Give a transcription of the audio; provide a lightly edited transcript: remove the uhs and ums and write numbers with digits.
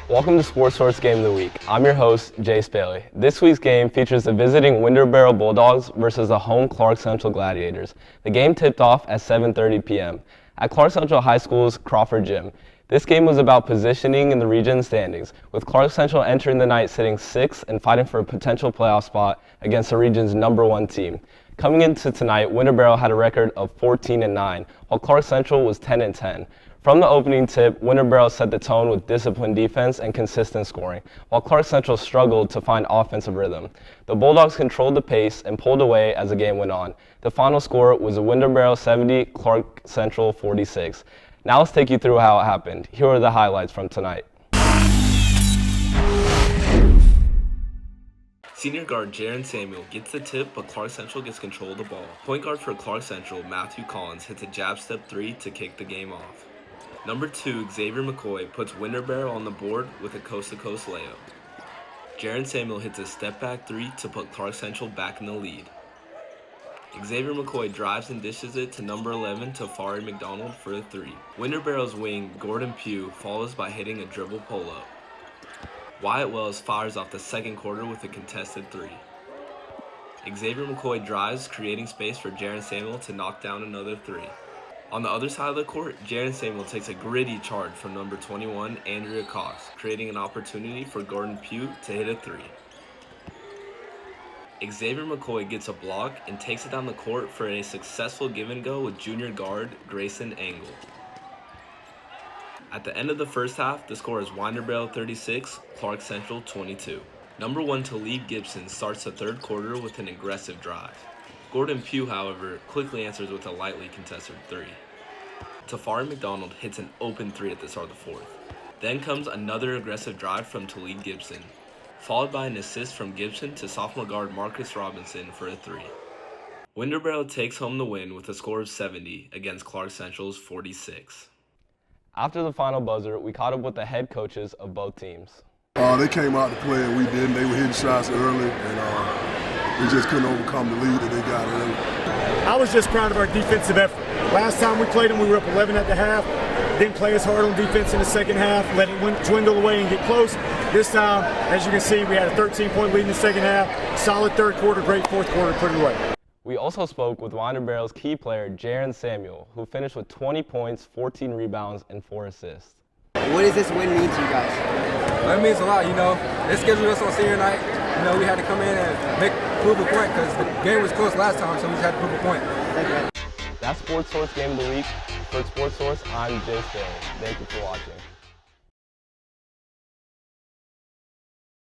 Welcome to Sports Source Game of the Week. I'm your host, Jay Spaley. This week's game features the visiting Winder-Barrow Bulldogs versus the home Clarke Central Gladiators. The game tipped off at 7:30 p.m. at Clarke Central High School's Crawford Gym. This game was about positioning in the region standings, with Clarke Central entering the night sitting 6th and fighting for a potential playoff spot against the region's #1 team. Coming into tonight, Winder-Barrow had a record of 14-9, while Clarke Central was 10-10. From the opening tip, Winder-Barrow set the tone with disciplined defense and consistent scoring, while Clarke Central struggled to find offensive rhythm. The Bulldogs controlled the pace and pulled away as the game went on. The final score was a Winder-Barrow 70, Clarke Central 46. Now let's take you through how it happened. Here are the highlights from tonight. Senior guard Jaron Samuel gets the tip, but Clarke Central gets control of the ball. Point guard for Clarke Central, Matthew Collins, hits a jab step 3 to kick the game off. Number 2, Xavier McCoy, puts Winder-Barrow on the board with a coast-to-coast layup. Jaron Samuel hits a step-back 3 to put Clarke Central back in the lead. Xavier McCoy drives and dishes it to number 11 Tafari McDonald for a 3. Winder-Barrow's wing, Gordon Pugh, follows by hitting a dribble pull-up. Wyatt Wells fires off the second quarter with a contested 3. Xavier McCoy drives, creating space for Jaron Samuel to knock down another 3. On the other side of the court, Jaron Samuel takes a gritty charge from number 21, Andrea Cox, creating an opportunity for Gordon Pugh to hit a 3. Xavier McCoy gets a block and takes it down the court for a successful give-and-go with junior guard Grayson Engel. At the end of the first half, the score is Winder-Barrow 36, Clarke Central 22. Number 1 Talib Gibson starts the third quarter with an aggressive drive. Gordon Pugh, however, quickly answers with a lightly contested 3. Tafari McDonald hits an open 3 at the start of the fourth. Then comes another aggressive drive from Talib Gibson, followed by an assist from Gibson to sophomore guard Marcus Robinson for a 3. Winder-Barrow takes home the win with a score of 70 against Clarke Central's 46. After the final buzzer, we caught up with the head coaches of both teams. They came out to play and we didn't. They were hitting shots early and we just couldn't overcome the lead that they got early. I was just proud of our defensive effort. Last time we played them, we were up 11 at the half. Didn't play as hard on defense in the second half, let it dwindle away and get close. This time, as you can see, we had a 13-point lead in the second half. Solid third quarter, great fourth quarter, put it away. We also spoke with Winder-Barrow's key player, Jaron Samuel, who finished with 20 points, 14 rebounds, and 4 assists. What does this win mean to you guys? Well, it means a lot, They scheduled us on senior night. We had to come in and prove a point because the game was close last time, so we just had to prove a point. That's Sports Source Game of the Week. For Sports Source, I'm Jay Spaley. Thank you for watching.